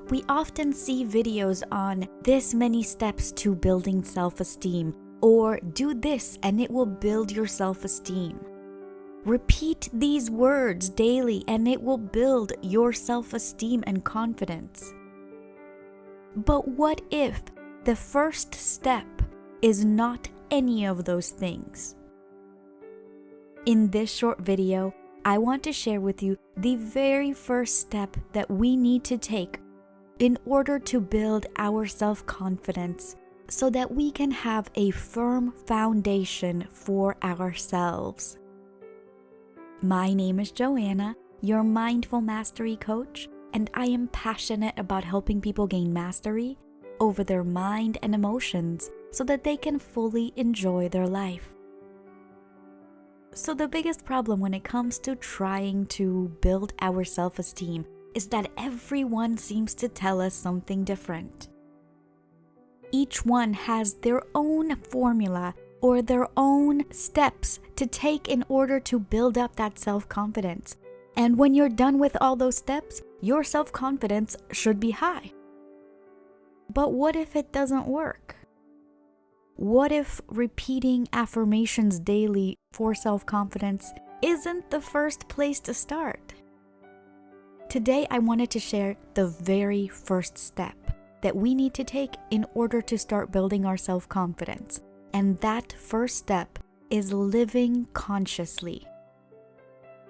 we often see videos on this many steps to building self-esteem, or do this and it will build your self-esteem. Repeat these words daily and it will build your self-esteem and confidence. But what if the first step is not any of those things? In this short video, I want to share with you the very first step that we need to take in order to build our self-confidence so that we can have a firm foundation for ourselves. My name is Joanna, your Mindful Mastery Coach, and I am passionate about helping people gain mastery over their mind and emotions so that they can fully enjoy their life. So the biggest problem when it comes to trying to build our self-esteem is that everyone seems to tell us something different. Each one has their own formula or their own steps to take in order to build up that self-confidence. And when you're done with all those steps, your self-confidence should be high. But what if it doesn't work? What if repeating affirmations daily for self-confidence isn't the first place to start? Today, I wanted to share the very first step that we need to take in order to start building our self-confidence. And that first step is living consciously.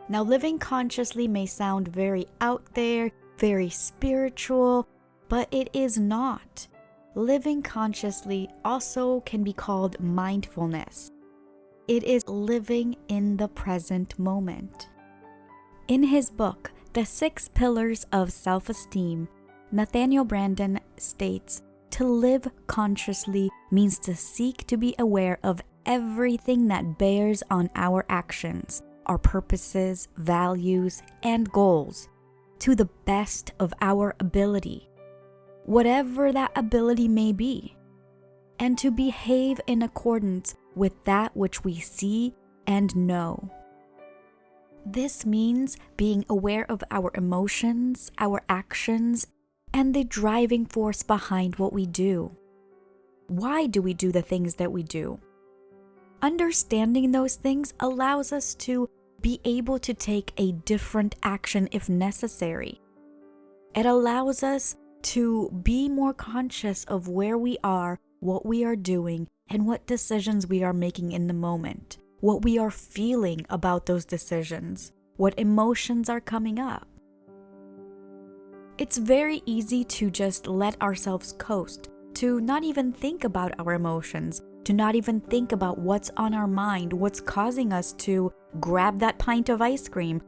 Now, living consciously may sound very out there, very spiritual, but it is not. Living consciously also can be called mindfulness. It is living in the present moment. In his book, The 6 Pillars of Self-Esteem, Nathaniel Branden states, to live consciously means to seek to be aware of everything that bears on our actions, our purposes, values, and goals, to the best of our ability, whatever that ability may be, and to behave in accordance with that which we see and know. This means being aware of our emotions, our actions, and the driving force behind what we do. Why do we do the things that we do? Understanding those things allows us to be able to take a different action if necessary. It allows us to be more conscious of where we are, what we are doing, and what decisions we are making in the moment, what we are feeling about those decisions, what emotions are coming up. It's very easy to just let ourselves coast, to not even think about our emotions, to not even think about what's on our mind, what's causing us to grab that pint of ice cream,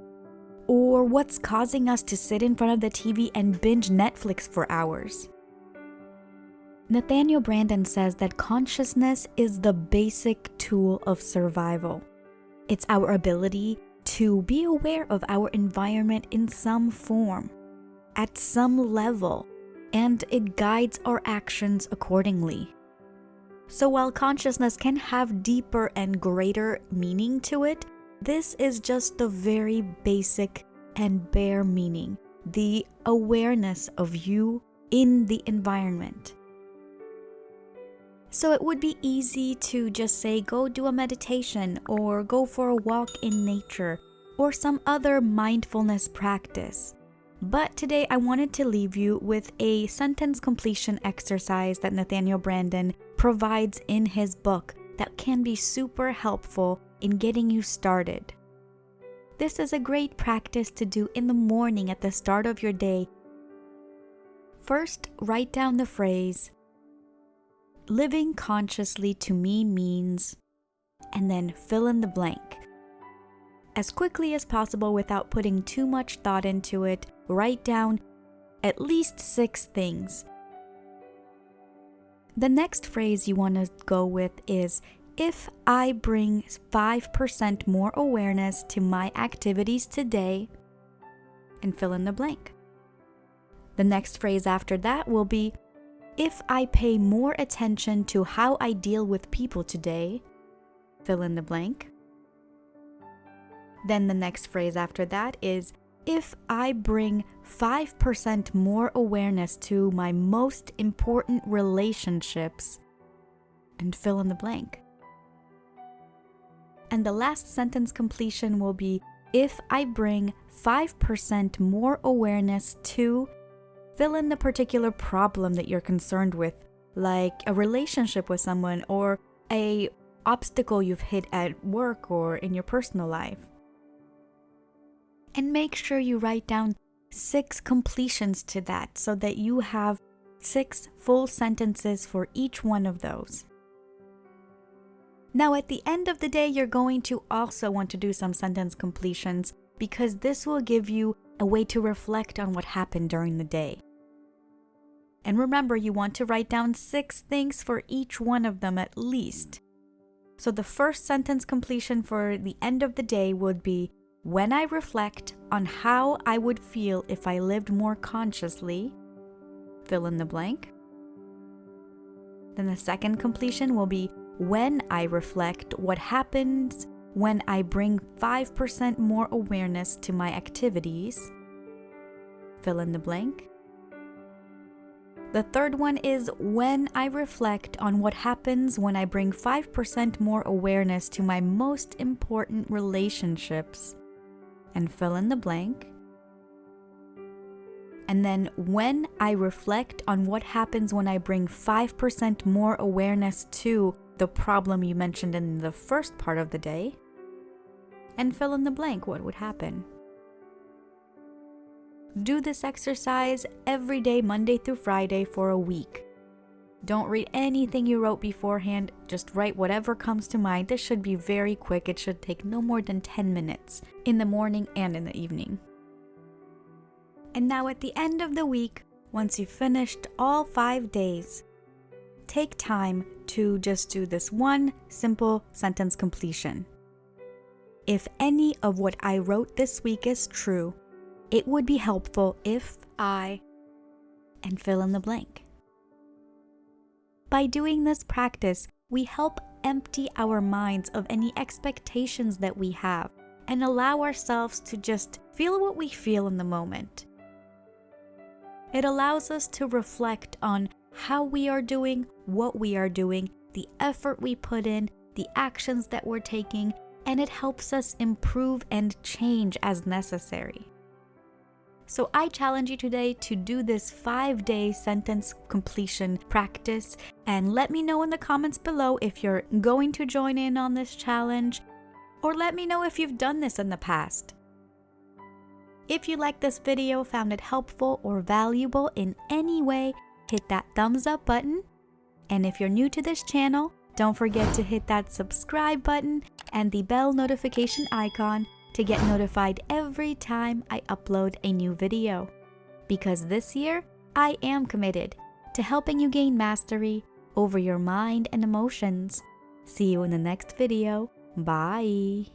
or what's causing us to sit in front of the TV and binge Netflix for hours. Nathaniel Branden says that consciousness is the basic tool of survival. It's our ability to be aware of our environment in some form, at some level, and it guides our actions accordingly. So while consciousness can have deeper and greater meaning to it, this is just the very basic and bare meaning, the awareness of you in the environment. So it would be easy to just say, go do a meditation, or go for a walk in nature, or some other mindfulness practice. But today I wanted to leave you with a sentence completion exercise that Nathaniel Branden provides in his book that can be super helpful in getting you started. This is a great practice to do in the morning at the start of your day. First, write down the phrase, living consciously to me means, and then fill in the blank. As quickly as possible without putting too much thought into it, write down at least 6 things. The next phrase you want to go with is, if I bring 5% more awareness to my activities today, and fill in the blank. The next phrase after that will be, if I pay more attention to how I deal with people today, fill in the blank. Then the next phrase after that is, if I bring 5% more awareness to my most important relationships, and fill in the blank. And the last sentence completion will be, if I bring 5% more awareness to, fill in the particular problem that you're concerned with, like a relationship with someone or a obstacle you've hit at work or in your personal life. And make sure you write down 6 completions to that so that you have 6 full sentences for each one of those. Now, at the end of the day, you're going to also want to do some sentence completions because this will give you a way to reflect on what happened during the day. And remember, you want to write down 6 things for each one of them at least. So the first sentence completion for the end of the day would be, when I reflect on how I would feel if I lived more consciously, fill in the blank. Then the second completion will be, when I reflect what happens when I bring 5% more awareness to my activities, fill in the blank. The third one is, when I reflect on what happens when I bring 5% more awareness to my most important relationships, and fill in the blank. And then, when I reflect on what happens when I bring 5% more awareness to the problem you mentioned in the first part of the day, and fill in the blank what would happen. Do this exercise every day, Monday through Friday, for a week. Don't read anything you wrote beforehand, just write whatever comes to mind. This should be very quick. It should take no more than 10 minutes in the morning and in the evening. And now at the end of the week, once you've finished all 5 days, take time to just do this one simple sentence completion. If any of what I wrote this week is true, it would be helpful if I, and fill in the blank. By doing this practice, we help empty our minds of any expectations that we have and allow ourselves to just feel what we feel in the moment. It allows us to reflect on how we are doing, what we are doing, the effort we put in, the actions that we're taking, and it helps us improve and change as necessary. So I challenge you today to do this 5-day sentence completion practice, and let me know in the comments below if you're going to join in on this challenge, or let me know if you've done this in the past. If you liked this video, found it helpful or valuable in any way, hit that thumbs up button. And if you're new to this channel, don't forget to hit that subscribe button and the bell notification icon to get notified every time I upload a new video. Because this year, I am committed to helping you gain mastery over your mind and emotions. See you in the next video. Bye.